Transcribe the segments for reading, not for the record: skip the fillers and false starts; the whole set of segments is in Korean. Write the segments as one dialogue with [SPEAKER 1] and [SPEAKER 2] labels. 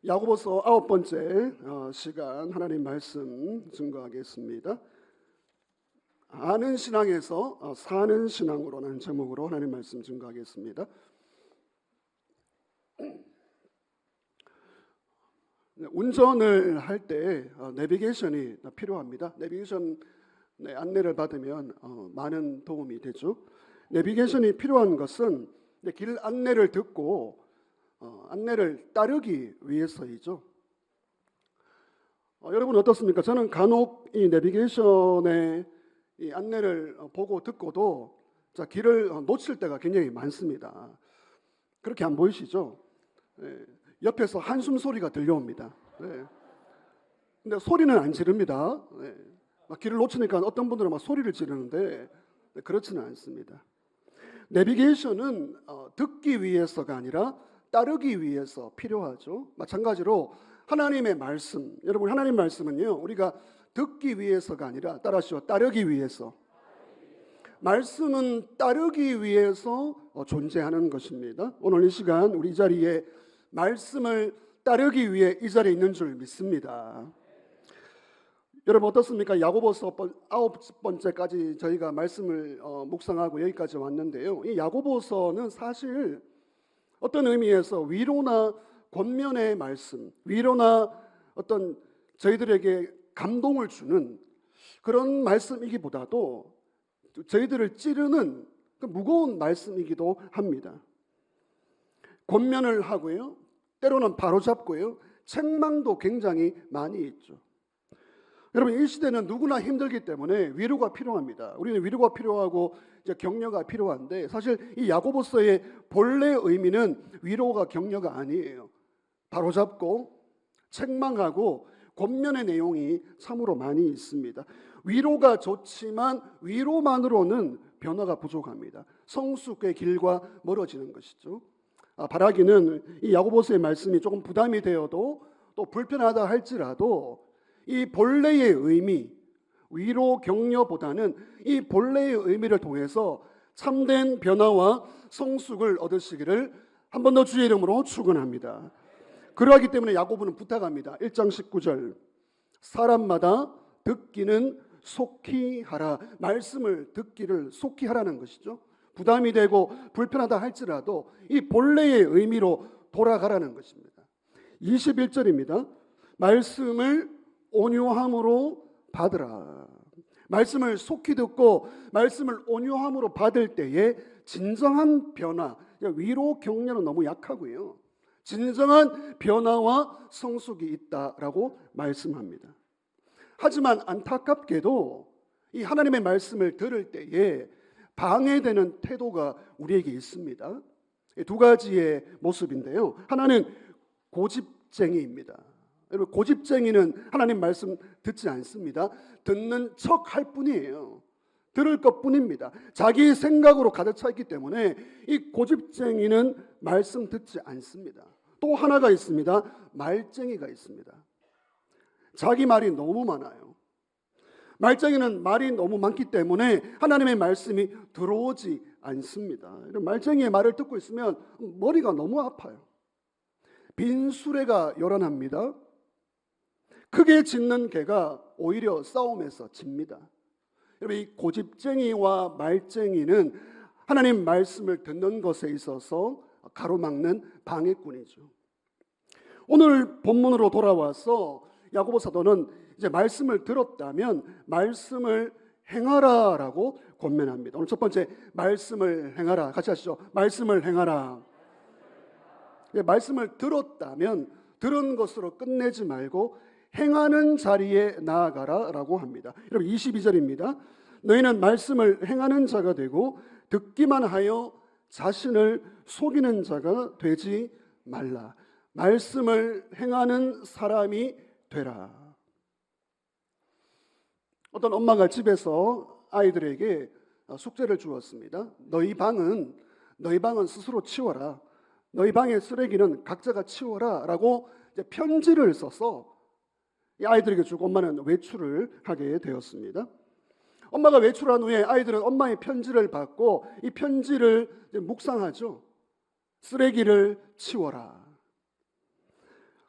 [SPEAKER 1] 야고보서 9번째 시간 하나님 말씀 증거하겠습니다. 아는 신앙에서 사는 신앙으로라는 제목으로 하나님 말씀 증거하겠습니다. 운전을 할 때 내비게이션이 필요합니다. 내비게이션 안내를 받으면 많은 도움이 되죠. 내비게이션이 필요한 것은 길 안내를 듣고 안내를 따르기 위해서이죠. 여러분 어떻습니까? 저는 간혹 이 내비게이션의 이 안내를 보고 듣고도 길을 놓칠 때가 굉장히 많습니다. 그렇게 안 보이시죠? 옆에서 한숨 소리가 들려옵니다. 근데 소리는 안 지릅니다. 길을 놓치니까 어떤 분들은 막 소리를 지르는데 그렇지는 않습니다. 내비게이션은 듣기 위해서가 아니라 따르기 위해서 필요하죠. 마찬가지로 하나님의 말씀, 여러분 하나님 말씀은요 우리가 듣기 위해서가 아니라 따라하시오, 따르기 위해서. 말씀은 따르기 위해서 존재하는 것입니다. 오늘 이 시간 우리 이 자리에 말씀을 따르기 위해 이 자리에 있는 줄 믿습니다. 여러분 어떻습니까? 야고보서 9번째까지 저희가 말씀을 묵상하고 여기까지 왔는데요. 이 야고보서는 사실 어떤 의미에서 위로나 권면의 말씀, 위로나 어떤 저희들에게 감동을 주는 그런 말씀이기보다도 저희들을 찌르는 무거운 말씀이기도 합니다. 권면을 하고요, 때로는 바로잡고요, 책망도 굉장히 많이 있죠. 여러분 이 시대는 누구나 힘들기 때문에 위로가 필요합니다. 우리는 위로가 필요하고 이제 격려가 필요한데 사실 이 야고보서의 본래 의미는 위로가 격려가 아니에요. 바로잡고 책망하고 권면의 내용이 참으로 많이 있습니다. 위로가 좋지만 위로만으로는 변화가 부족합니다. 성숙의 길과 멀어지는 것이죠. 바라기는 이 야고보서의 말씀이 조금 부담이 되어도 또 불편하다 할지라도 이 본래의 의미, 위로 격려보다는 이 본래의 의미를 통해서 참된 변화와 성숙을 얻으시기를 한 번 더 주의 이름으로 축원합니다. 그러하기 때문에 야고보는 부탁합니다. 1장 19절 사람마다 듣기는 속히 하라. 말씀을 듣기를 속히 하라는 것이죠. 부담이 되고 불편하다 할지라도 이 본래의 의미로 돌아가라는 것입니다. 21절입니다. 말씀을 온유함으로 받으라. 말씀을 속히 듣고 말씀을 온유함으로 받을 때에 진정한 변화, 위로 격려는 너무 약하고요, 진정한 변화와 성숙이 있다라고 말씀합니다. 하지만 안타깝게도 이 하나님의 말씀을 들을 때에 방해되는 태도가 우리에게 있습니다. 두 가지의 모습인데요. 하나는 고집쟁이입니다. 여러분 고집쟁이는 하나님 말씀 듣지 않습니다. 듣는 척 할 뿐이에요. 들을 것뿐입니다. 자기 생각으로 가득 차 있기 때문에 이 고집쟁이는 말씀 듣지 않습니다. 또 하나가 있습니다. 말쟁이가 있습니다. 자기 말이 너무 많아요. 말쟁이는 말이 너무 많기 때문에 하나님의 말씀이 들어오지 않습니다. 이런 말쟁이의 말을 듣고 있으면 머리가 너무 아파요. 빈 수레가 요란합니다. 크게 짖는 개가 오히려 싸움에서 집니다. 여러분 이 고집쟁이와 말쟁이는 하나님 말씀을 듣는 것에 있어서 가로막는 방해꾼이죠. 오늘 본문으로 돌아와서 야고보 사도는 이제 말씀을 들었다면 말씀을 행하라라고 권면합니다. 오늘 첫 번째 말씀을 행하라, 같이 하시죠. 말씀을 행하라. 말씀을 들었다면 들은 것으로 끝내지 말고 행하는 자리에 나아가라라고 합니다. 여러분 22절입니다. 너희는 말씀을 행하는 자가 되고 듣기만 하여 자신을 속이는 자가 되지 말라. 말씀을 행하는 사람이 되라. 어떤 엄마가 집에서 아이들에게 숙제를 주었습니다. 너희 방은 스스로 치워라. 너희 방의 쓰레기는 각자가 치워라 라고 편지를 써서 이 아이들에게 주고 엄마는 외출을 하게 되었습니다. 엄마가 외출한 후에 아이들은 엄마의 편지를 받고 이 편지를 묵상하죠. 쓰레기를 치워라.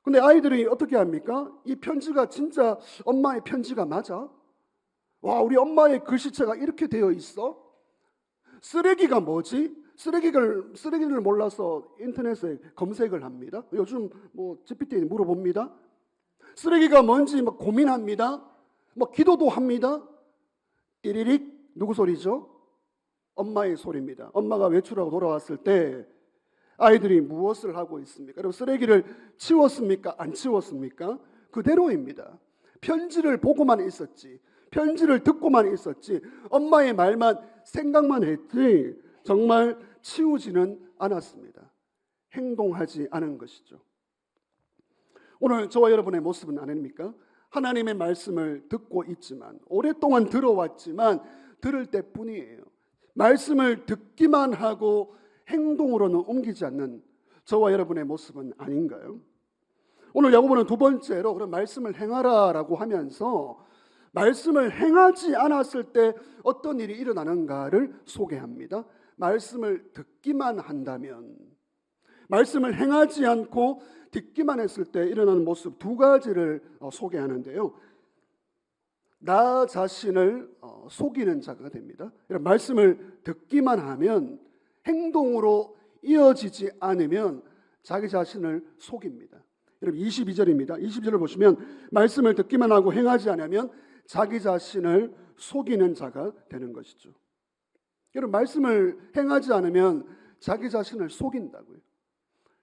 [SPEAKER 1] 근데 아이들이 어떻게 합니까? 이 편지가 진짜 엄마의 편지가 맞아? 와, 우리 엄마의 글씨체가 이렇게 되어 있어? 쓰레기가 뭐지? 쓰레기를 몰라서 인터넷에 검색을 합니다. 요즘 뭐 GPT에 물어봅니다. 쓰레기가 뭔지 막 고민합니다. 뭐 기도도 합니다. 띠리릭 누구 소리죠? 엄마의 소리입니다. 엄마가 외출하고 돌아왔을 때 아이들이 무엇을 하고 있습니까? 그리고 쓰레기를 치웠습니까? 안 치웠습니까? 그대로입니다. 편지를 보고만 있었지, 편지를 듣고만 있었지, 엄마의 말만 생각만 했지 정말 치우지는 않았습니다. 행동하지 않은 것이죠. 오늘 저와 여러분의 모습은 아닙니까? 하나님의 말씀을 듣고 있지만, 오랫동안 들어왔지만 들을 때뿐이에요. 말씀을 듣기만 하고 행동으로는 옮기지 않는 저와 여러분의 모습은 아닌가요? 오늘 야고보는 두 번째로 그런 말씀을 행하라라고 하면서 말씀을 행하지 않았을 때 어떤 일이 일어나는가를 소개합니다. 말씀을 듣기만 한다면, 말씀을 행하지 않고 듣기만 했을 때 일어나는 모습 두 가지를 소개하는데요. 나 자신을 속이는 자가 됩니다. 말씀을 듣기만 하면 행동으로 이어지지 않으면 자기 자신을 속입니다. 여러분 22절입니다. 22절을 보시면 말씀을 듣기만 하고 행하지 않으면 자기 자신을 속이는 자가 되는 것이죠. 여러분 말씀을 행하지 않으면 자기 자신을 속인다고요.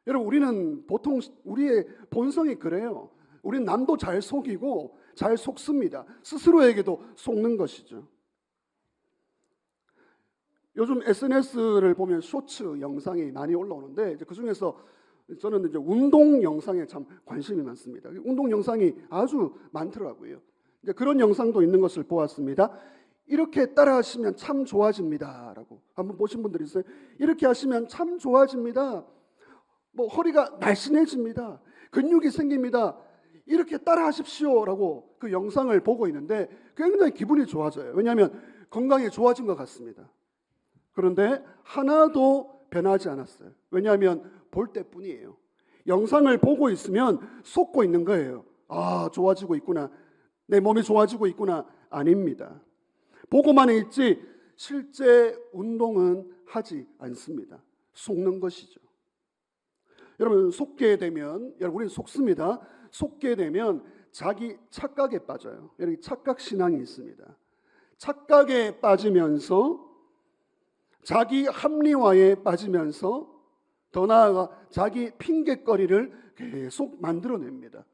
[SPEAKER 1] 여러분 우리는 보통 우리의 본성이 그래요. 우리는 남도 잘 속이고 잘 속습니다. 스스로에게도 속는 것이죠. 요즘 SNS를 보면 쇼츠 영상이 많이 올라오는데 그 중에서 저는 이제 운동 영상에 참 관심이 많습니다. 운동 영상이 아주 많더라고요. 이제 그런 영상도 있는 것을 보았습니다. 이렇게 따라하시면 참 좋아집니다라고 한번 보신 분들 있어요? 이렇게 하시면 참 좋아집니다. 뭐 허리가 날씬해집니다. 근육이 생깁니다. 이렇게 따라하십시오라고 그 영상을 보고 있는데 굉장히 기분이 좋아져요. 왜냐하면 건강이 좋아진 것 같습니다. 그런데 하나도 변하지 않았어요. 왜냐하면 볼 때뿐이에요. 영상을 보고 있으면 속고 있는 거예요. 아, 좋아지고 있구나. 내 몸이 좋아지고 있구나. 아닙니다. 보고만 있지 실제 운동은 하지 않습니다. 속는 것이죠. 여러분 속게 되면, 여러분 우리는 속습니다. 속게 되면 자기 착각에 빠져요. 여기 착각 신앙이 있습니다. 착각에 빠지면서 자기 합리화에 빠지면서 더 나아가 자기 핑곗거리를 계속 만들어냅니다.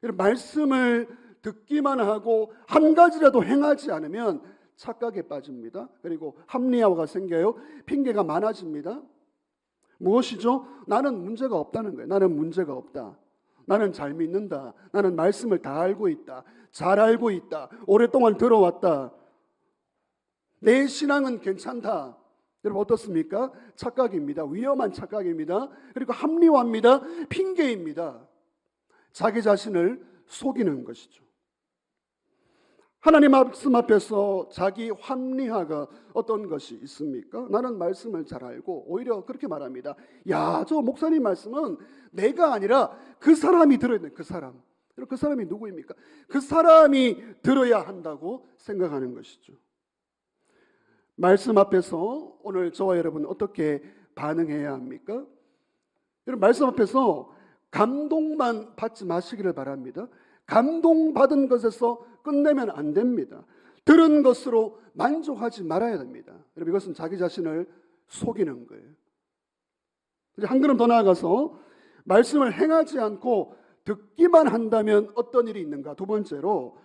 [SPEAKER 1] 말씀을 듣기만 하고 한 가지라도 행하지 않으면 착각에 빠집니다. 그리고 합리화가 생겨요. 핑계가 많아집니다. 무엇이죠? 나는 문제가 없다는 거예요. 나는 문제가 없다. 나는 잘 믿는다. 나는 말씀을 다 알고 있다. 잘 알고 있다. 오랫동안 들어왔다. 내 신앙은 괜찮다. 여러분 어떻습니까? 착각입니다. 위험한 착각입니다. 그리고 합리화입니다. 핑계입니다. 자기 자신을 속이는 것이죠. 하나님 말씀 앞에서 자기 합리화가 어떤 것이 있습니까? 나는 말씀을 잘 알고 오히려 그렇게 말합니다. 야, 저 목사님 말씀은 내가 아니라 그 사람이 들어야 돼. 그 사람. 그 사람이 누구입니까? 그 사람이 들어야 한다고 생각하는 것이죠. 말씀 앞에서 오늘 저와 여러분 어떻게 반응해야 합니까? 여러분 말씀 앞에서 감동만 받지 마시기를 바랍니다. 감동받은 것에서 끝내면 안 됩니다. 들은 것으로 만족하지 말아야 됩니다. 여러분 이것은 자기 자신을 속이는 거예요. 한 걸음 더 나아가서 말씀을 행하지 않고 듣기만 한다면 어떤 일이 있는가? 두 번째로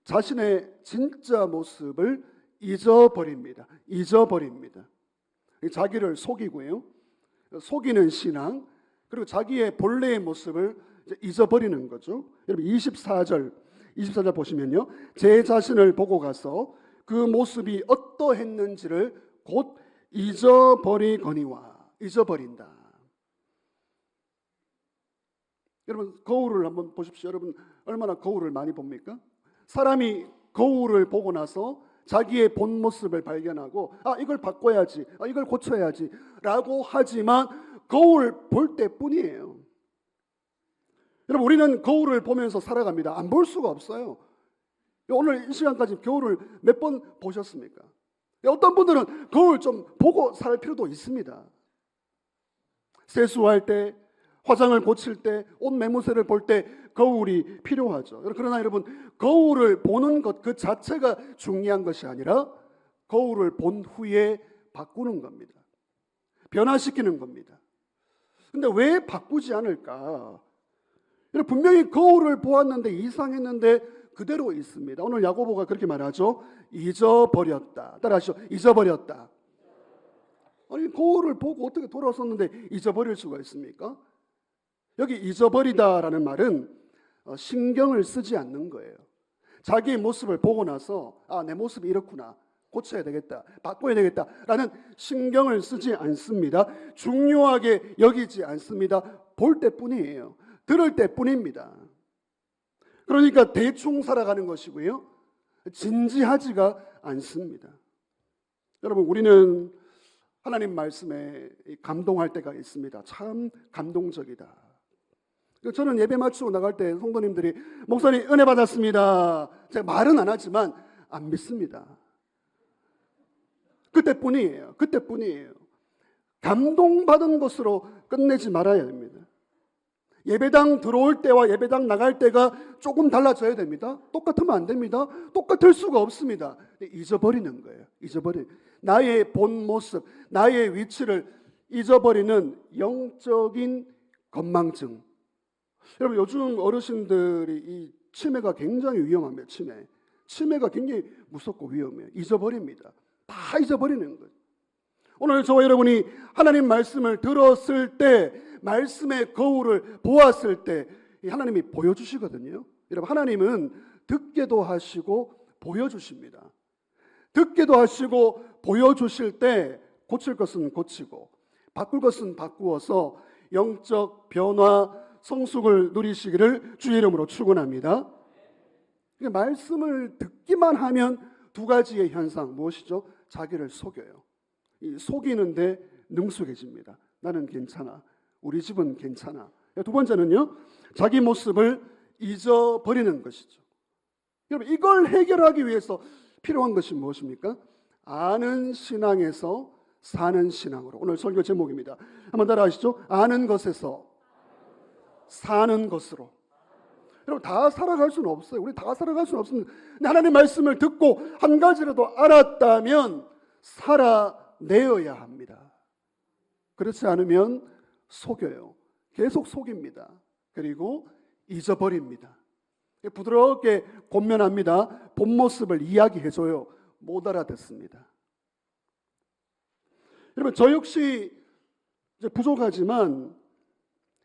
[SPEAKER 1] 자신의 진짜 모습을 잊어버립니다. 잊어버립니다. 자기를 속이고요. 속이는 신앙, 그리고 자기의 본래의 모습을 잊어버리는 거죠. 여러분 24절 보시면요. 제 자신을 보고 가서 그 모습이 어떠했는지를 곧 잊어버리거니와. 잊어버린다. 여러분 거울을 한번 보십시오. 여러분 얼마나 거울을 많이 봅니까? 사람이 거울을 보고 나서 자기의 본 모습을 발견하고 이걸 바꿔야지, 이걸 고쳐야지 라고 하지만 거울 볼 때뿐이에요. 여러분, 우리는 거울을 보면서 살아갑니다. 안 볼 수가 없어요. 오늘 이 시간까지 거울을 몇 번 보셨습니까? 어떤 분들은 거울 좀 보고 살 필요도 있습니다. 세수할 때, 화장을 고칠 때, 옷 매무새를 볼 때 거울이 필요하죠. 그러나 여러분, 거울을 보는 것 그 자체가 중요한 것이 아니라 거울을 본 후에 바꾸는 겁니다. 변화시키는 겁니다. 근데 왜 바꾸지 않을까? 분명히 거울을 보았는데 이상했는데 그대로 있습니다. 오늘 야고보가 그렇게 말하죠. 잊어버렸다. 따라하시죠. 잊어버렸다. 아니, 거울을 보고 어떻게 돌아섰는데 잊어버릴 수가 있습니까? 여기 잊어버리다라는 말은 신경을 쓰지 않는 거예요. 자기의 모습을 보고 나서 내 모습이 이렇구나, 고쳐야 되겠다, 바꿔야 되겠다라는 신경을 쓰지 않습니다. 중요하게 여기지 않습니다. 볼 때뿐이에요. 들을 때뿐입니다. 그러니까 대충 살아가는 것이고요, 진지하지가 않습니다. 여러분, 우리는 하나님 말씀에 감동할 때가 있습니다. 참 감동적이다. 저는 예배 마치고 나갈 때 성도님들이 목사님 은혜 받았습니다, 제가 말은 안 하지만 안 믿습니다. 그때뿐이에요. 그때뿐이에요. 감동받은 것으로 끝내지 말아야 됩니다. 예배당 들어올 때와 예배당 나갈 때가 조금 달라져야 됩니다. 똑같으면 안 됩니다. 똑같을 수가 없습니다. 잊어버리는 거예요. 나의 본 모습, 나의 위치를 잊어버리는 영적인 건망증. 여러분, 요즘 어르신들이 이 치매가 굉장히 위험합니다. 치매가 굉장히 무섭고 위험해요. 잊어버립니다. 다 잊어버리는 거예요. 오늘 저와 여러분이 하나님 말씀을 들었을 때, 말씀의 거울을 보았을 때 하나님이 보여주시거든요. 여러분, 하나님은 듣게도 하시고 보여주십니다. 듣게도 하시고 보여주실 때 고칠 것은 고치고 바꿀 것은 바꾸어서 영적 변화, 성숙을 누리시기를 주의 이름으로 축원합니다. 말씀을 듣기만 하면 두 가지의 현상, 무엇이죠? 자기를 속여요. 속이는데 능숙해집니다. 나는 괜찮아, 우리 집은 괜찮아. 두 번째는요, 자기 모습을 잊어버리는 것이죠. 여러분, 이걸 해결하기 위해서 필요한 것이 무엇입니까? 아는 신앙에서 사는 신앙으로. 오늘 설교 제목입니다. 한번 따라하시죠. 아는 것에서 사는 것으로. 여러분, 다 살아갈 수는 없어요. 우리 다 살아갈 수는 없습니다. 하나님의 말씀을 듣고 한 가지라도 알았다면 살아내어야 합니다. 그렇지 않으면 속여요. 계속 속입니다. 그리고 잊어버립니다. 부드럽게 권면합니다. 본 모습을 이야기해줘요. 못 알아듣습니다. 여러분, 저 역시 이제 부족하지만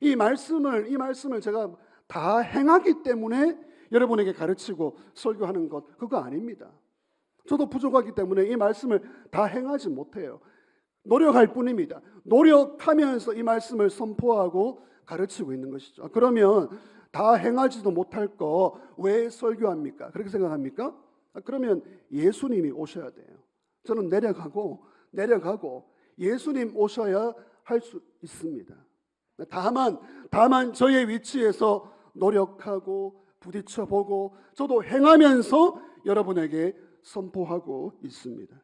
[SPEAKER 1] 이 말씀을 제가 다 행하기 때문에 여러분에게 가르치고 설교하는 것, 그거 아닙니다. 저도 부족하기 때문에 이 말씀을 다 행하지 못해요. 노력할 뿐입니다. 노력하면서 이 말씀을 선포하고 가르치고 있는 것이죠. 그러면 다 행하지도 못할 거 왜 설교합니까? 그렇게 생각합니까? 그러면 예수님이 오셔야 돼요. 저는 내려가고 예수님 오셔야 할 수 있습니다. 다만 저의 위치에서 노력하고 부딪혀보고 저도 행하면서 여러분에게 선포하고 있습니다.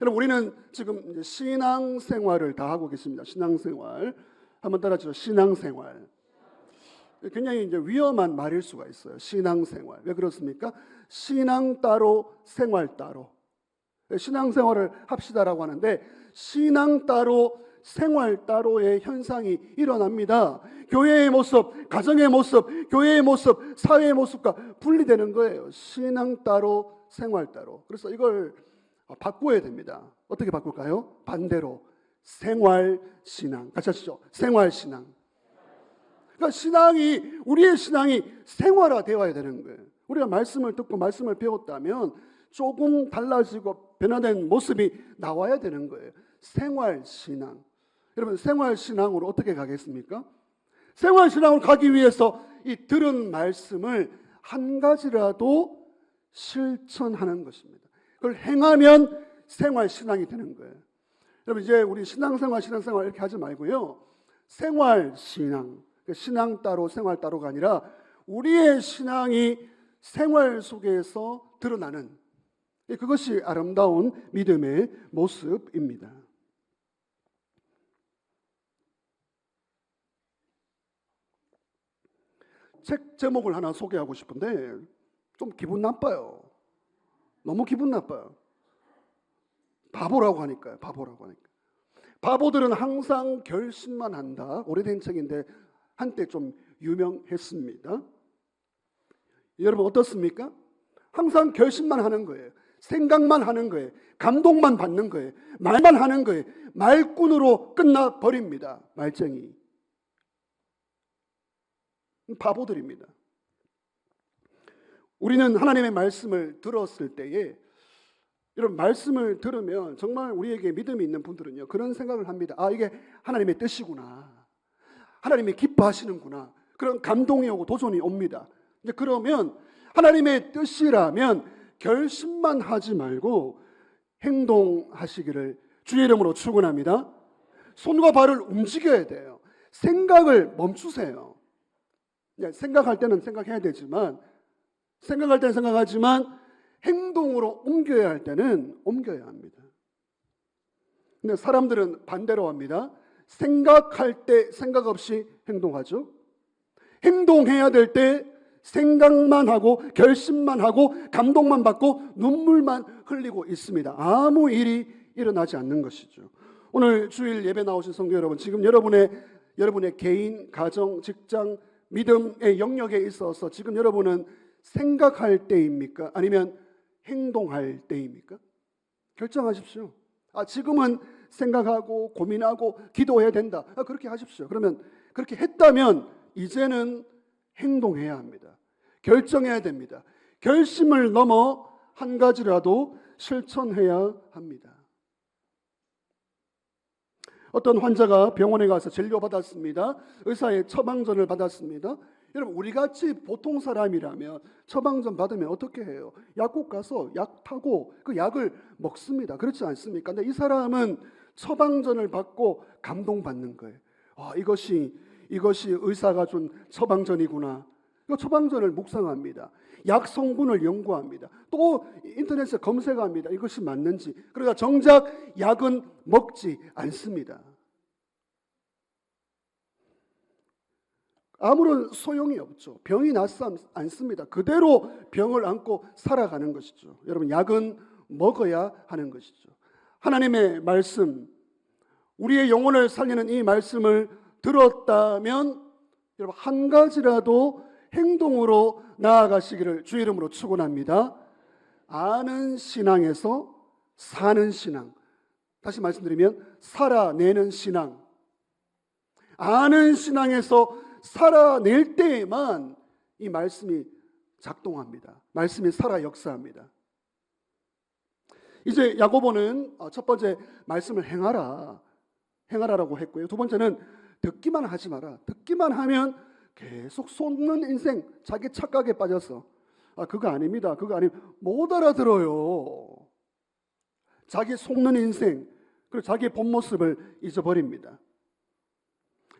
[SPEAKER 1] 여러분, 우리는 지금 신앙생활을 다 하고 계십니다. 신앙생활. 한번 따라하시죠. 신앙생활. 굉장히 이제 위험한 말일 수가 있어요. 신앙생활. 왜 그렇습니까? 신앙 따로 생활 따로. 신앙생활을 합시다라고 하는데 신앙 따로 생활 따로의 현상이 일어납니다. 교회의 모습, 가정의 모습, 교회의 모습, 사회의 모습과 분리되는 거예요. 신앙 따로 생활 따로. 그래서 이걸 바꿔야 됩니다. 어떻게 바꿀까요? 반대로 생활신앙. 같이 하시죠. 생활신앙. 그러니까 우리의 신앙이 생활화되어야 되는 거예요. 우리가 말씀을 듣고 말씀을 배웠다면 조금 달라지고 변화된 모습이 나와야 되는 거예요. 생활신앙. 여러분, 생활신앙으로 어떻게 가겠습니까? 생활신앙으로 가기 위해서 이 들은 말씀을 한 가지라도 실천하는 것입니다. 그걸 행하면 생활신앙이 되는 거예요. 여러분, 이제 우리 신앙생활 이렇게 하지 말고요. 생활신앙. 신앙 따로 생활 따로가 아니라 우리의 신앙이 생활 속에서 드러나는, 그것이 아름다운 믿음의 모습입니다. 책 제목을 하나 소개하고 싶은데 좀 기분 나빠요. 너무 기분 나빠요. 바보라고 하니까요. 바보라고 하니까. 바보들은 항상 결심만 한다. 오래된 책인데 한때 좀 유명했습니다. 여러분 어떻습니까? 항상 결심만 하는 거예요. 생각만 하는 거예요. 감동만 받는 거예요. 말만 하는 거예요. 말꾼으로 끝나버립니다. 말쟁이. 바보들입니다. 우리는 하나님의 말씀을 들었을 때에, 여러분 말씀을 들으면 정말 우리에게 믿음이 있는 분들은요 그런 생각을 합니다. 아, 이게 하나님의 뜻이구나, 하나님이 기뻐하시는구나, 그런 감동이 오고 도전이 옵니다. 이제 그러면 하나님의 뜻이라면 결심만 하지 말고 행동하시기를 주의 이름으로 축원합니다. 손과 발을 움직여야 돼요. 생각을 멈추세요. 생각할 때는 생각해야 되지만, 생각할 때는 생각하지만 행동으로 옮겨야 할 때는 옮겨야 합니다. 근데 사람들은 반대로 합니다. 생각할 때 생각 없이 행동하죠. 행동해야 될 때 생각만 하고 결심만 하고 감동만 받고 눈물만 흘리고 있습니다. 아무 일이 일어나지 않는 것이죠. 오늘 주일 예배 나오신 성도 여러분, 지금 여러분의 개인, 가정, 직장, 믿음의 영역에 있어서 지금 여러분은 생각할 때입니까? 아니면 행동할 때입니까? 결정하십시오. 지금은 생각하고 고민하고 기도해야 된다. 그렇게 하십시오. 그러면 그렇게 했다면 이제는 행동해야 합니다. 결정해야 됩니다. 결심을 넘어 한 가지라도 실천해야 합니다. 어떤 환자가 병원에 가서 진료받았습니다. 의사의 처방전을 받았습니다. 여러분 우리같이 보통 사람이라면 처방전 받으면 어떻게 해요? 약국 가서 약 타고 그 약을 먹습니다. 그렇지 않습니까? 근데 이 사람은 처방전을 받고 감동받는 거예요. 이것이 의사가 준 처방전이구나. 그 처방전을 묵상합니다. 약 성분을 연구합니다. 또 인터넷에 검색합니다. 이것이 맞는지. 그러다 정작 약은 먹지 않습니다. 아무런 소용이 없죠. 병이 낫지 않습니다. 그대로 병을 안고 살아가는 것이죠. 여러분 약은 먹어야 하는 것이죠. 하나님의 말씀, 우리의 영혼을 살리는 이 말씀을 들었다면 여러분 한 가지라도 행동으로 나아가시기를 주의 이름으로 축원합니다. 아는 신앙에서 사는 신앙. 다시 말씀드리면 살아내는 신앙. 아는 신앙에서 살아낼 때에만 이 말씀이 작동합니다. 말씀이 살아 역사합니다. 이제 야고보는 첫 번째 말씀을 행하라라고 했고요. 두 번째는 듣기만 하지 마라. 듣기만 하면 계속 속는 인생, 자기 착각에 빠져서 그거 아닙니다. 그거 아니면 못 알아들어요. 자기 속는 인생, 그리고 자기의 본 모습을 잊어버립니다.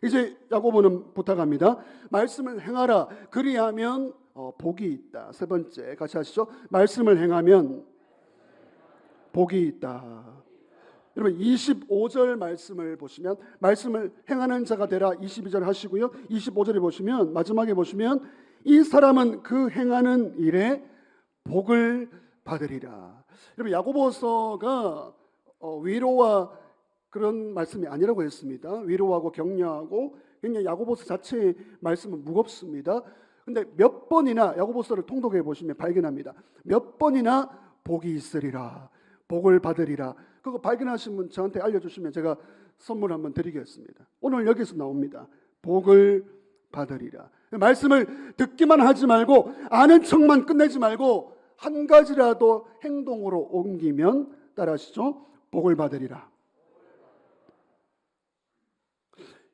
[SPEAKER 1] 이제 야고보는 부탁합니다. 말씀을 행하라. 그리하면 복이 있다. 세 번째 같이 하시죠. 말씀을 행하면 복이 있다. 여러분 25절 말씀을 보시면 말씀을 행하는 자가 되라 22절 하시고요. 25절에 보시면 마지막에 보시면 이 사람은 그 행하는 일에 복을 받으리라. 여러분 야고보서가 위로와 그런 말씀이 아니라고 했습니다. 위로하고 격려하고 굉장히 야고보서 자체의 말씀은 무겁습니다. 근데 몇 번이나 야고보서를 통독해 보시면 발견합니다. 몇 번이나 복이 있으리라. 복을 받으리라. 그거 발견하신 분 저한테 알려주시면 제가 선물 한번 드리겠습니다. 오늘 여기서 나옵니다. 복을 받으리라. 말씀을 듣기만 하지 말고 아는 척만 끝내지 말고 한 가지라도 행동으로 옮기면 따라하시죠. 복을 받으리라.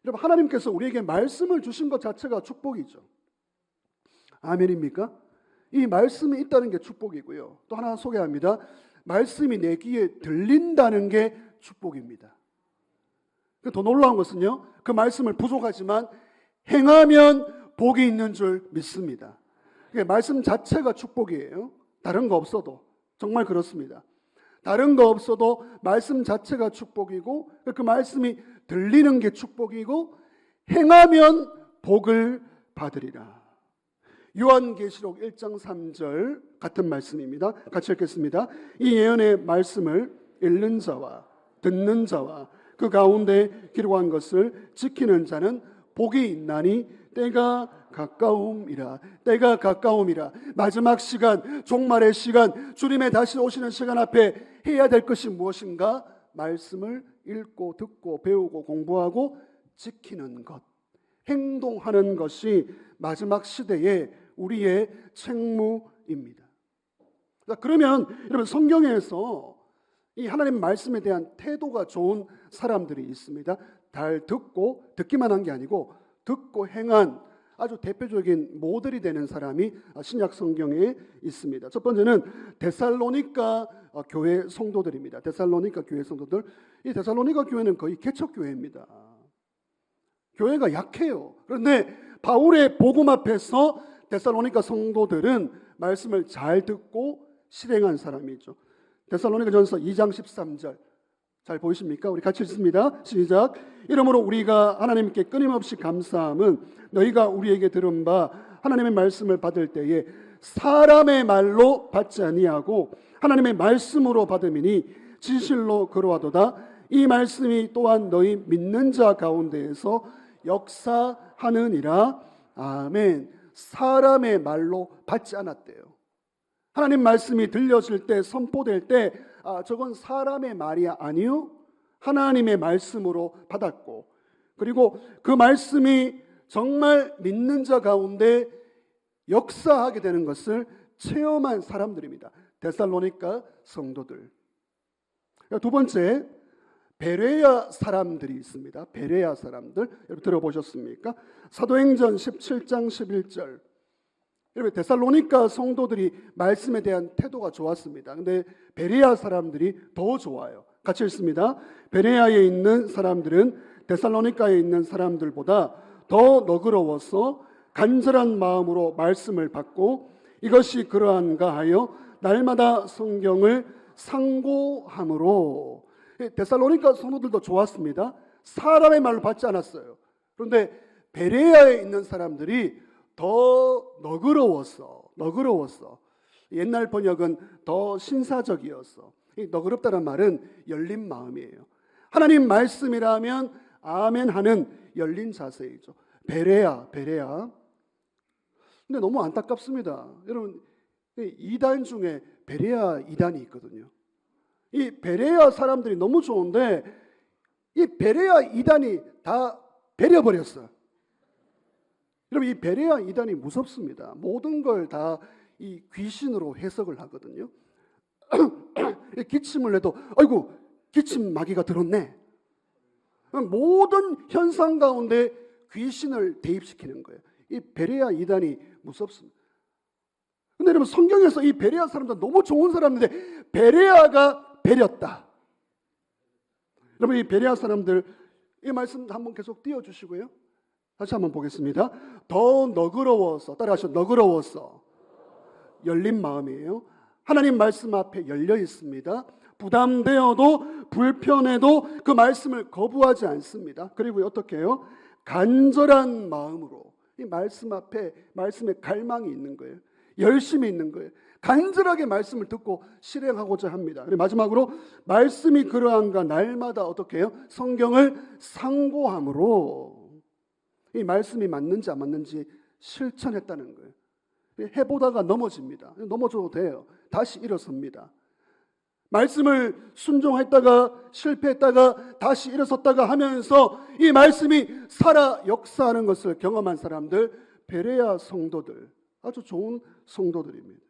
[SPEAKER 1] 여러분 하나님께서 우리에게 말씀을 주신 것 자체가 축복이죠. 아멘입니까? 이 말씀이 있다는 게 축복이고요. 또 하나 소개합니다. 말씀이 내 귀에 들린다는 게 축복입니다. 더 놀라운 것은요, 그 말씀을 부족하지만 행하면 복이 있는 줄 믿습니다. 말씀 자체가 축복이에요. 다른 거 없어도 정말 그렇습니다. 다른 거 없어도 말씀 자체가 축복이고 그 말씀이 들리는 게 축복이고 행하면 복을 받으리라. 요한계시록 1장 3절 같은 말씀입니다. 같이 읽겠습니다. 이 예언의 말씀을 읽는 자와 듣는 자와 그 가운데 기록한 것을 지키는 자는 복이 있나니 때가 가까움이라. 때가 가까움이라. 마지막 시간, 종말의 시간, 주님의 다시 오시는 시간 앞에 해야 될 것이 무엇인가? 말씀을 읽고 듣고 배우고 공부하고 지키는 것, 행동하는 것이 마지막 시대의 우리의 책무입니다. 그러면 여러분, 성경에서 이 하나님 말씀에 대한 태도가 좋은 사람들이 있습니다. 잘 듣기만 한 게 아니고 듣고 행한 아주 대표적인 모델이 되는 사람이 신약 성경에 있습니다. 첫 번째는 데살로니가 교회 성도들입니다. 데살로니가 교회 성도들. 이 데살로니가 교회는 거의 개척 교회입니다. 교회가 약해요. 그런데 바울의 복음 앞에서 데살로니가 성도들은 말씀을 잘 듣고 실행한 사람이죠. 데살로니가전서 2장 13절 잘 보이십니까? 우리 같이 읽습니다. 시작. 이러므로 우리가 하나님께 끊임없이 감사함은 너희가 우리에게 들은 바 하나님의 말씀을 받을 때에 사람의 말로 받지 아니하고 하나님의 말씀으로 받음이니 진실로 그러하도다. 이 말씀이 또한 너희 믿는 자 가운데에서 역사하느니라. 아멘. 사람의 말로 받지 않았대요. 하나님 말씀이 들려질 때, 선포될 때 저건 사람의 말이 아니요 하나님의 말씀으로 받았고, 그리고 그 말씀이 정말 믿는 자 가운데 역사하게 되는 것을 체험한 사람들입니다. 데살로니가 성도들. 두 번째, 베레아 사람들이 있습니다. 베레아 사람들 여러분 들어보셨습니까? 사도행전 17장 11절. 여러분, 데살로니가 성도들이 말씀에 대한 태도가 좋았습니다. 근데 베레아 사람들이 더 좋아요. 같이 읽습니다. 베레아에 있는 사람들은 데살로니가에 있는 사람들보다 더 너그러워서 간절한 마음으로 말씀을 받고 이것이 그러한가 하여 날마다 성경을 상고함으로. 데살로니가 성도들도 좋았습니다. 사람의 말로 받지 않았어요. 그런데 베레아에 있는 사람들이 더 너그러웠어. 옛날 번역은 더 신사적이었어. 이 너그럽다는 말은 열린 마음이에요. 하나님 말씀이라면 아멘 하는 열린 자세이죠. 베레아. 근데 너무 안타깝습니다. 여러분, 이단 중에 베레아 이단이 있거든요. 이 베레아 사람들이 너무 좋은데 이 베레아 이단이 다 베려버렸어요. 여러분, 이 베레아 이단이 무섭습니다. 모든 걸 다 이 귀신으로 해석을 하거든요. 기침을 해도 아이고 기침 마귀가 들었네. 모든 현상 가운데 귀신을 대입시키는 거예요. 이 베레아 이단이 무섭습니다. 근데 여러분, 성경에서 이 베레아 사람들 너무 좋은 사람인데 베레아가 베렸다. 여러분, 이 베레아 사람들 이 말씀 한번 계속 띄워주시고요. 다시 한번 보겠습니다. 더 너그러워서, 따라하시죠. 너그러워서. 열린 마음이에요. 하나님 말씀 앞에 열려 있습니다. 부담되어도 불편해도 그 말씀을 거부하지 않습니다. 그리고 어떻게 해요? 간절한 마음으로 이 말씀 앞에 말씀에 갈망이 있는 거예요. 열심히 있는 거예요. 간절하게 말씀을 듣고 실행하고자 합니다. 그리고 마지막으로 말씀이 그러한가 날마다 어떻게 해요? 성경을 상고함으로 이 말씀이 맞는지 안 맞는지 실천했다는 거예요. 해보다가 넘어집니다. 넘어져도 돼요. 다시 일어섭니다. 말씀을 순종했다가 실패했다가 다시 일어섰다가 하면서 이 말씀이 살아 역사하는 것을 경험한 사람들, 베레아 성도들, 아주 좋은 성도들입니다.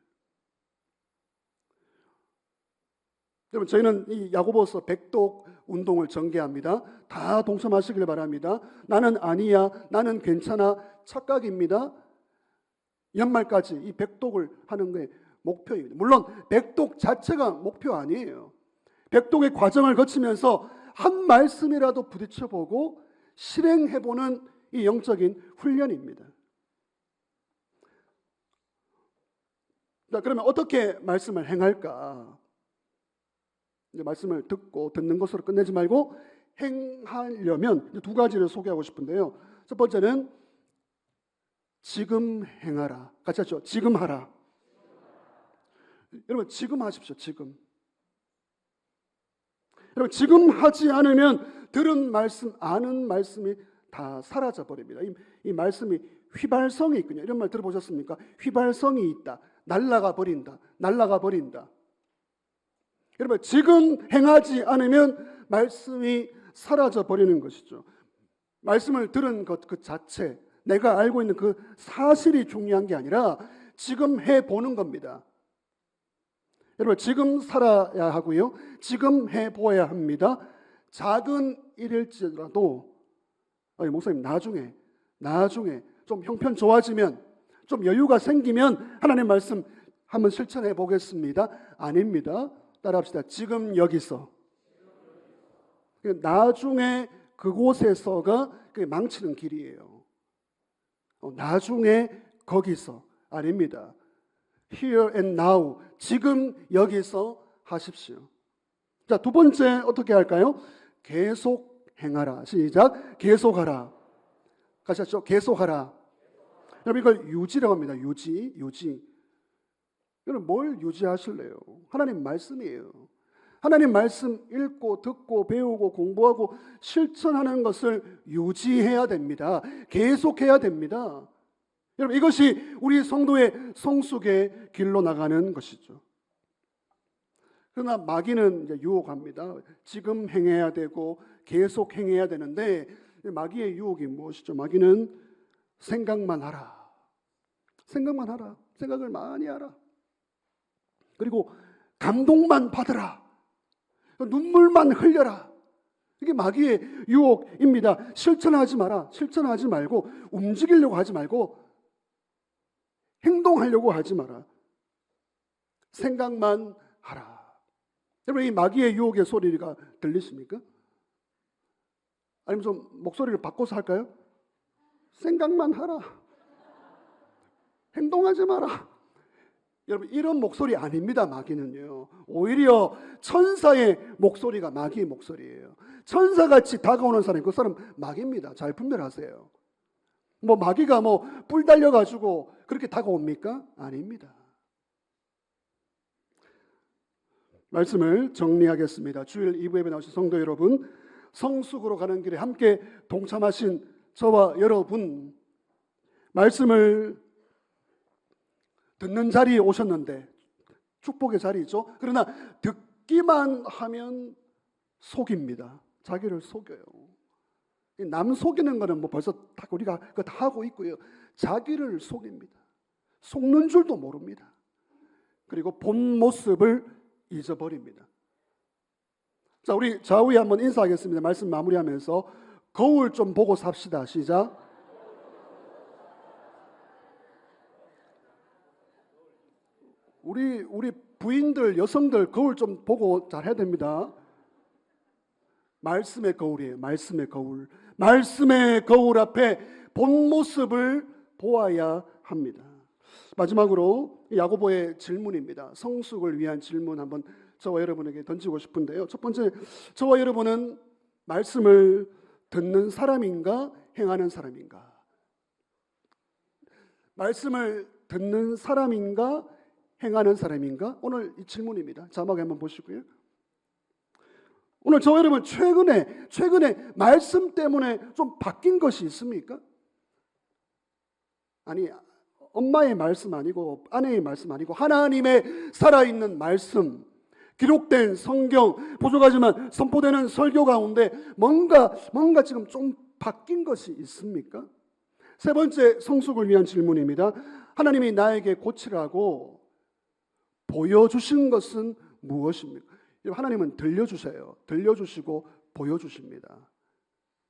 [SPEAKER 1] 여러분, 저희는 이 야고보서 백독 운동을 전개합니다. 다 동참하시길 바랍니다. 나는 아니야, 나는 괜찮아, 착각입니다. 연말까지 이 백독을 하는 게 목표입니다. 물론 백독 자체가 목표 아니에요. 백독의 과정을 거치면서 한 말씀이라도 부딪혀보고 실행해보는 이 영적인 훈련입니다. 자, 그러면 어떻게 말씀을 행할까? 이제 말씀을 듣고 듣는 것으로 끝내지 말고 행하려면 두 가지를 소개하고 싶은데요. 첫 번째는 지금 행하라. 같이 하죠. 지금 하라. 여러분 지금 하십시오. 지금. 여러분 지금 하지 않으면 들은 말씀, 아는 말씀이 다 사라져 버립니다. 이 말씀이 휘발성이 있군요. 이런 말 들어보셨습니까? 휘발성이 있다. 날아가 버린다. 날아가 버린다. 여러분 지금 행하지 않으면 말씀이 사라져 버리는 것이죠. 말씀을 들은 것 그 자체, 내가 알고 있는 그 사실이 중요한 게 아니라 지금 해보는 겁니다. 여러분 지금 살아야 하고요. 지금 해보아야 합니다. 작은 일일지라도 목사님 나중에 좀 형편 좋아지면 좀 여유가 생기면 하나님 말씀 한번 실천해 보겠습니다. 아닙니다. 따라합시다. 지금 여기서. 나중에 그곳에서가 망치는 길이에요. 나중에 거기서. 아닙니다. Here and now. 지금 여기서 하십시오. 자, 두 번째 어떻게 할까요? 계속 행하라. 시작. 계속하라. 같이 하시죠. 계속하라. 여러분 이걸 유지라고 합니다. 유지. 여러분 뭘 유지하실래요? 하나님 말씀이에요. 하나님 말씀 읽고 듣고 배우고 공부하고 실천하는 것을 유지해야 됩니다. 계속해야 됩니다. 여러분 이것이 우리 성도의 성숙의 길로 나가는 것이죠. 그러나 마귀는 이제 유혹합니다. 지금 행해야 되고 계속 행해야 되는데 마귀의 유혹이 무엇이죠? 마귀는 생각만 하라. 생각만 하라. 생각을 많이 하라. 그리고 감동만 받으라. 눈물만 흘려라. 이게 마귀의 유혹입니다. 실천하지 마라. 실천하지 말고 움직이려고 하지 말고 행동하려고 하지 마라. 생각만 하라. 여러분 이 마귀의 유혹의 소리가 들리십니까? 아니면 좀 목소리를 바꿔서 할까요? 생각만 하라. 행동하지 마라. 여러분 이런 목소리 아닙니다. 마귀는요. 오히려 천사의 목소리가 마귀의 목소리예요. 천사같이 다가오는 사람, 그 사람 마귀입니다. 잘 분별하세요. 마귀가 뿔 달려가지고 그렇게 다가옵니까? 아닙니다. 말씀을 정리하겠습니다. 주일 2부 예배 나오신 성도 여러분, 성숙으로 가는 길에 함께 동참하신 저와 여러분, 말씀을 듣는 자리에 오셨는데 축복의 자리죠. 그러나 듣기만 하면 속입니다. 자기를 속여요. 남 속이는 거는 벌써 다 우리가 그거 다 하고 있고요. 자기를 속입니다. 속는 줄도 모릅니다. 그리고 본 모습을 잊어버립니다. 자, 우리 좌우에 한번 인사하겠습니다. 말씀 마무리하면서 거울 좀 보고 삽시다. 시작. 우리 부인들, 여성들 거울 좀 보고 잘 해야 됩니다. 말씀의 거울이에요. 말씀의 거울. 말씀의 거울 앞에 본 모습을 보아야 합니다. 마지막으로 야고보의 질문입니다. 성숙을 위한 질문 한번 저와 여러분에게 던지고 싶은데요. 첫 번째, 저와 여러분은 말씀을 듣는 사람인가 행하는 사람인가? 말씀을 듣는 사람인가 행하는 사람인가? 오늘 이 질문입니다. 자막에 한번 보시고요. 오늘 저와 여러분 최근에 말씀 때문에 좀 바뀐 것이 있습니까? 아니, 엄마의 말씀 아니고 아내의 말씀 아니고 하나님의 살아있는 말씀, 기록된 성경, 부족하지만 선포되는 설교 가운데 뭔가 지금 좀 바뀐 것이 있습니까? 세 번째, 성숙을 위한 질문입니다. 하나님이 나에게 고치라고 보여주신 것은 무엇입니까? 하나님은 들려주세요. 들려주시고 보여주십니다.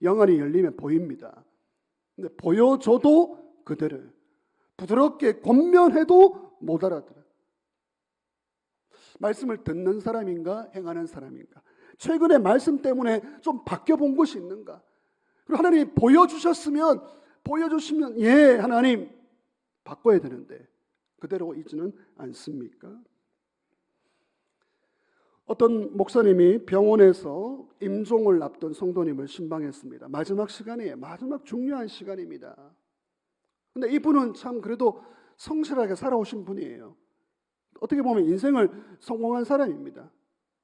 [SPEAKER 1] 영안이 열리면 보입니다. 근데 보여줘도 그대로 부드럽게 권면해도 못 알아들어요. 말씀을 듣는 사람인가 행하는 사람인가? 최근에 말씀 때문에 좀 바뀌어 본 것이 있는가? 그리고 하나님이 보여주시면 예 하나님 바꿔야 되는데 그대로 있지는 않습니까? 어떤 목사님이 병원에서 임종을 앞둔 성도님을 신방했습니다. 마지막 시간이에요. 마지막 중요한 시간입니다. 근데 이분은 참 그래도 성실하게 살아오신 분이에요. 어떻게 보면 인생을 성공한 사람입니다.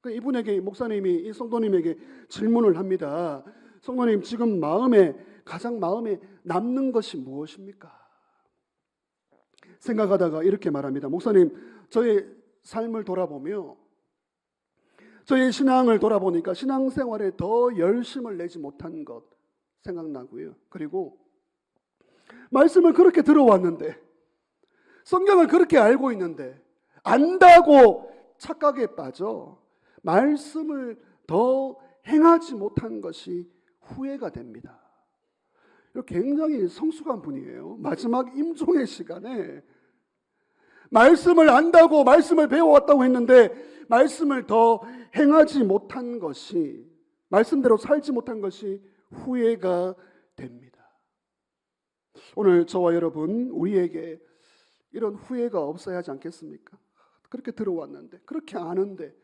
[SPEAKER 1] 이분에게 목사님이 이 성도님에게 질문을 합니다. 성도님, 지금 가장 마음에 남는 것이 무엇입니까? 생각하다가 이렇게 말합니다. 목사님, 저의 삶을 돌아보며 저의 신앙을 돌아보니까 신앙생활에 더 열심을 내지 못한 것 생각나고요. 그리고 말씀을 그렇게 들어왔는데, 성경을 그렇게 알고 있는데 안다고 착각에 빠져 말씀을 더 행하지 못한 것이 후회가 됩니다. 굉장히 성숙한 분이에요. 마지막 임종의 시간에 말씀을 안다고 말씀을 배워왔다고 했는데 말씀을 더 행하지 못한 것이, 말씀대로 살지 못한 것이 후회가 됩니다. 오늘 저와 여러분, 우리에게 이런 후회가 없어야 하지 않겠습니까? 그렇게 들어왔는데, 그렇게 아는데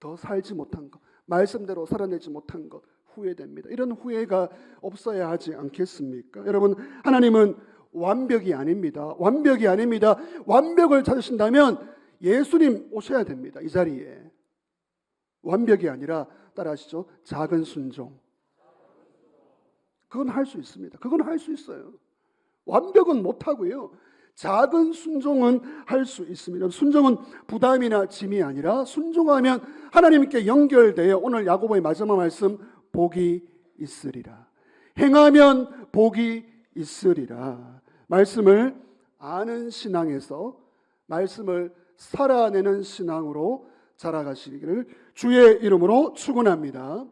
[SPEAKER 1] 더 살지 못한 것, 말씀대로 살아내지 못한 것 후회됩니다. 이런 후회가 없어야 하지 않겠습니까? 여러분, 하나님은 완벽이 아닙니다. 완벽이 아닙니다. 완벽을 찾으신다면 예수님 오셔야 됩니다. 이 자리에. 완벽이 아니라, 따라하시죠, 작은 순종. 그건 할 수 있습니다. 그건 할 수 있어요. 완벽은 못하고요, 작은 순종은 할 수 있습니다. 순종은 부담이나 짐이 아니라 순종하면 하나님께 연결되어 오늘 야고보의 마지막 말씀, 복이 있으리라. 행하면 복이 있으리라. 말씀을 아는 신앙에서 말씀을 살아내는 신앙으로 자라가시기를 주의 이름으로 축원합니다.